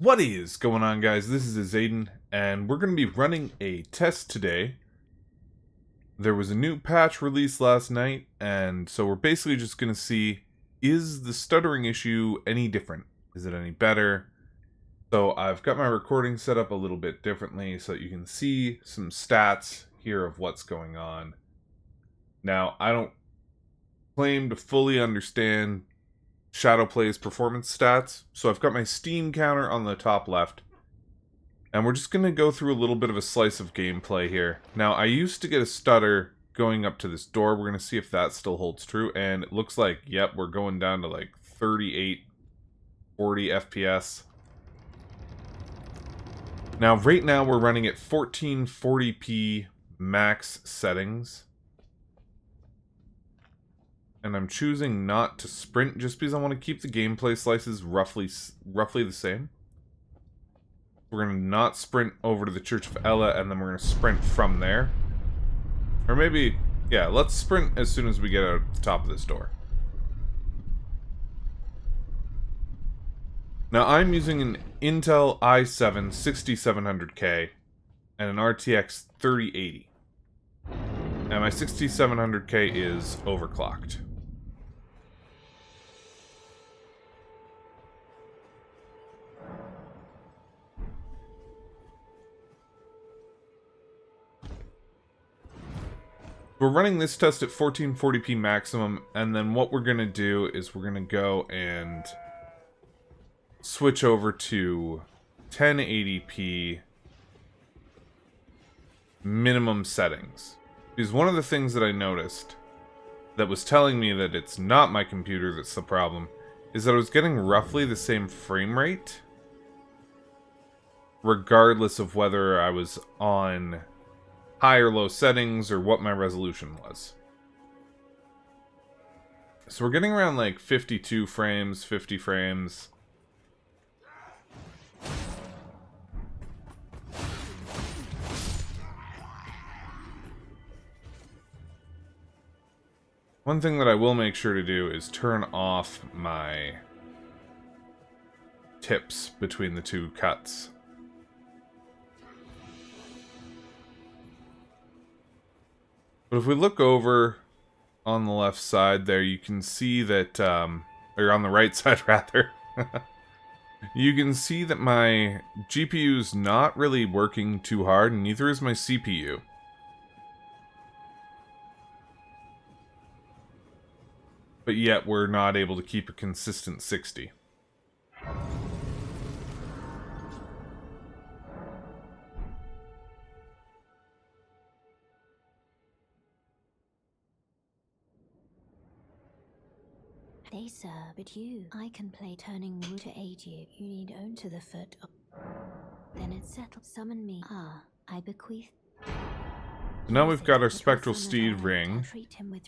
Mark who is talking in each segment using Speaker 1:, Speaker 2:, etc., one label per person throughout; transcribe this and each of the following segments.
Speaker 1: What is going on, guys? This is Aiden, and we're going to be running a test today. There was a new patch released last night, and so we're basically just going to see, is the stuttering issue any different? Is it any better? So I've got my recording set up a little bit differently so that you can see some stats here of what's going on. Now, I don't claim to fully understand Shadowplay's performance stats, so I've got my Steam counter on the top left, and we're just going to go through a little bit of a slice of gameplay here. Now, I used to get a stutter going up to this door. We're going to see if that still holds true, and it looks like, yep, we're going down to like 38, 40 FPS. Now, right now, we're running at 1440p max settings. And I'm choosing not to sprint just because I want to keep the gameplay slices roughly the same. We're going to not sprint over to the Church of Ella, and then we're going to sprint from there. Or maybe, yeah, let's sprint as soon as we get out the top of this door. Now, I'm using an Intel i7 6700K and an RTX 3080. And my 6700K is overclocked. We're running this test at 1440p maximum, and then what we're going to do is we're going to go and switch over to 1080p minimum settings. Because one of the things that I noticed that was telling me that it's not my computer that's the problem is that I was getting roughly the same frame rate regardless of whether I was on high or low settings or what my resolution was. So we're getting around like 52 frames, 50 frames. One thing that I will make sure to do is turn off my tips between the two cuts. But if we look over on the left side there, you can see that, or on the right side rather, you can see that my GPU's not really working too hard, and neither is my CPU. But yet we're not able to keep a consistent 60.
Speaker 2: They sir, but I can play turning wood to aid you. You need own to the foot. Then it's settled. Summon me. Ah, I bequeath.
Speaker 1: Now we've got our Spectral Steed ring.
Speaker 2: Treat him with.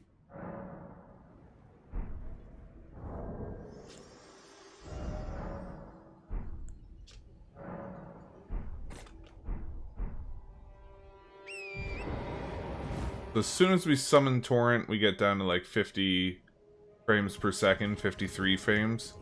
Speaker 1: So as soon as we summon Torrent, we get down to like 50 frames per second, 53 frames.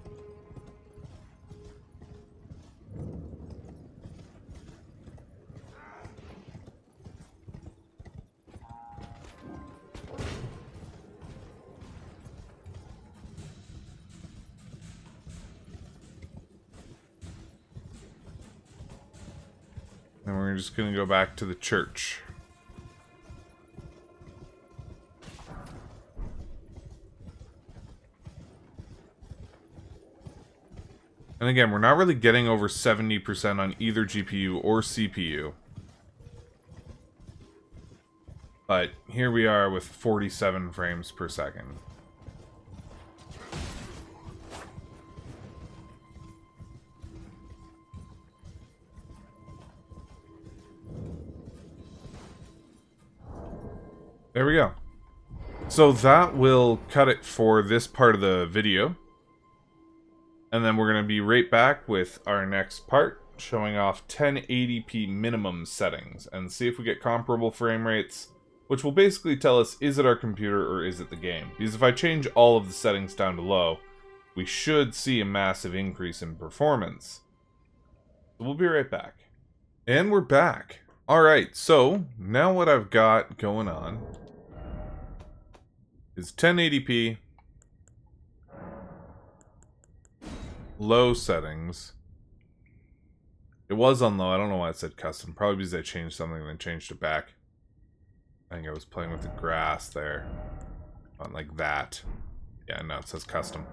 Speaker 1: And we're just going to go back to the church. And again, we're not really getting over 70% on either GPU or CPU. But here we are with 47 frames per second. There we go. So that will cut it for this part of the video. And then we're going to be right back with our next part, showing off 1080p minimum settings, and see if we get comparable frame rates, which will basically tell us, is it our computer or is it the game? Because if I change all of the settings down to low, we should see a massive increase in performance. We'll be right back. And we're back. Alright, so now what I've got going on is 1080p, low settings. It was on low. I don't know why it said custom. Probably because I changed something and then changed it back. I think I was playing with the grass there. Not like that. Yeah, no, it says custom.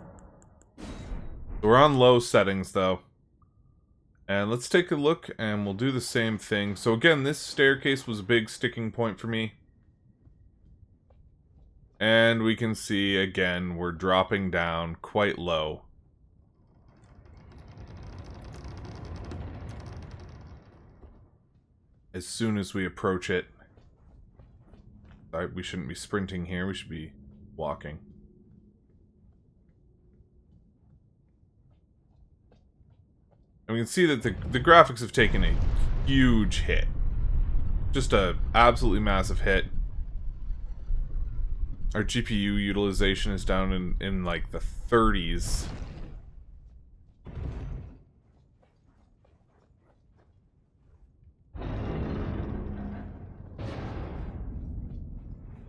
Speaker 1: So we're on low settings, though. And let's take a look, and we'll do the same thing. So again, this staircase was a big sticking point for me. And we can see, again, we're dropping down quite low. As soon as we approach it. We shouldn't be sprinting here, we should be walking. And we can see that the graphics have taken a huge hit. Just a absolutely massive hit. Our GPU utilization is down in like the 30s.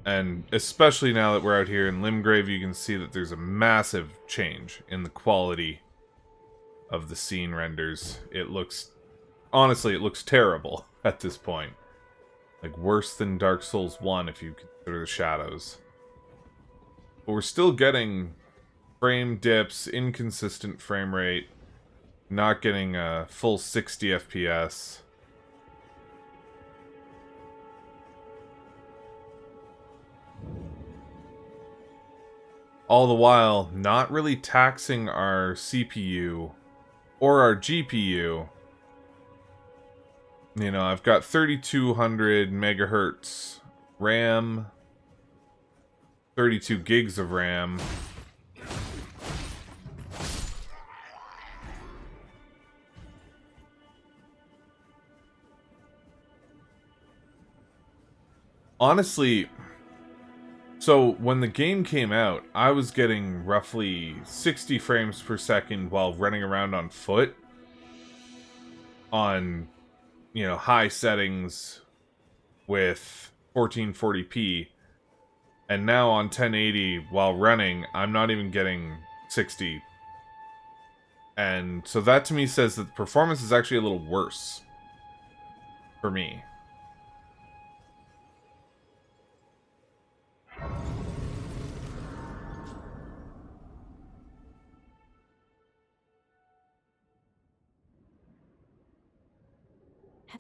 Speaker 1: And especially now that we're out here in Limgrave, you can see that there's a massive change in the quality of the scene renders. It looks... honestly, it looks terrible at this point. Like, worse than Dark Souls 1 if you consider the shadows. But we're still getting frame dips, inconsistent frame rate, not getting a full 60 FPS. All the while, not really taxing our CPU or our GPU. You know, I've got 3200 megahertz RAM, 32 gigs of RAM. Honestly, so when the game came out, I was getting roughly 60 frames per second while running around on foot on, you know, high settings with 1440p. And now on 1080 while running, I'm not even getting 60. And so that to me says that the performance is actually a little worse for me.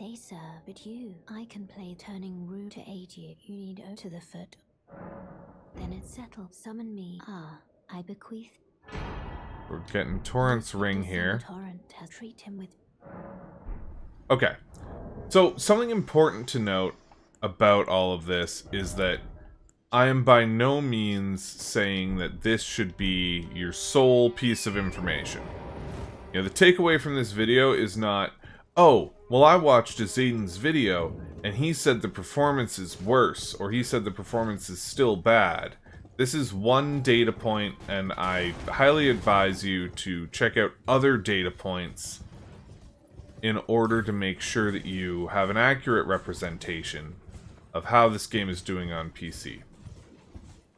Speaker 2: They sir, but I can play turning root to aid you. You need O to the foot. Then it's settled. Summon me. I bequeath.
Speaker 1: We're getting Torrent's ring here.
Speaker 2: Torrent has treat him with.
Speaker 1: Okay. So something important to note about all of this is that I am by no means saying that this should be your sole piece of information. You know, the takeaway from this video is not, oh, well, I watched Zayden's video, and he said the performance is worse, or he said the performance is still bad. This is one data point, and I highly advise you to check out other data points in order to make sure that you have an accurate representation of how this game is doing on PC.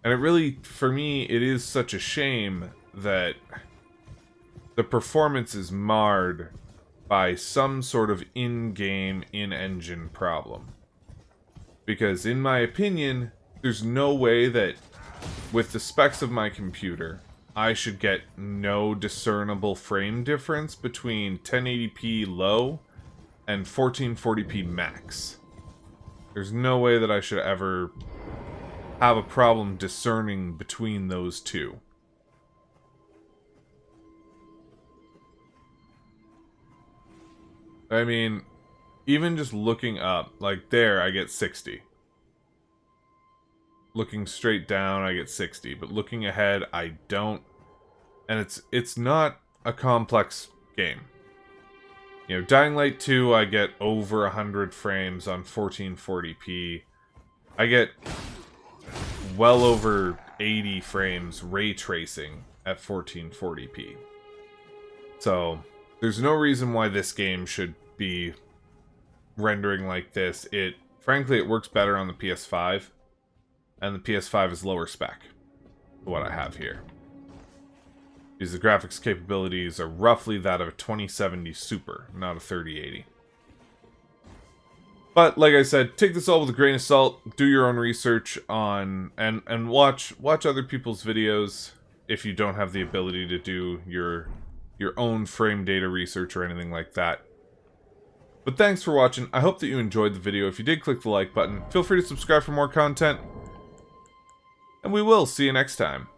Speaker 1: And it really, for me, it is such a shame that the performance is marred by some sort of in-game, in-engine problem. Because in my opinion, there's no way that, with the specs of my computer, I should get no discernible frame difference between 1080p low and 1440p max. There's no way that I should ever have a problem discerning between those two. I mean, even just looking up, like there, I get 60. Looking straight down, I get 60. But looking ahead, I don't. And it's not a complex game. You know, Dying Light 2, I get over 100 frames on 1440p. I get well over 80 frames ray tracing at 1440p. So, There's no reason why this game should be rendering like this. Frankly, it works better on the PS5, and the PS5 is lower spec to what I have here. Because the graphics capabilities are roughly that of a 2070 Super, not a 3080. But like I said, take this all with a grain of salt. Do your own research on and watch other people's videos if you don't have the ability to do your own frame data research or anything like that. But thanks for watching. I hope that you enjoyed the video. If you did, click the like button. Feel free to subscribe for more content. And we will see you next time.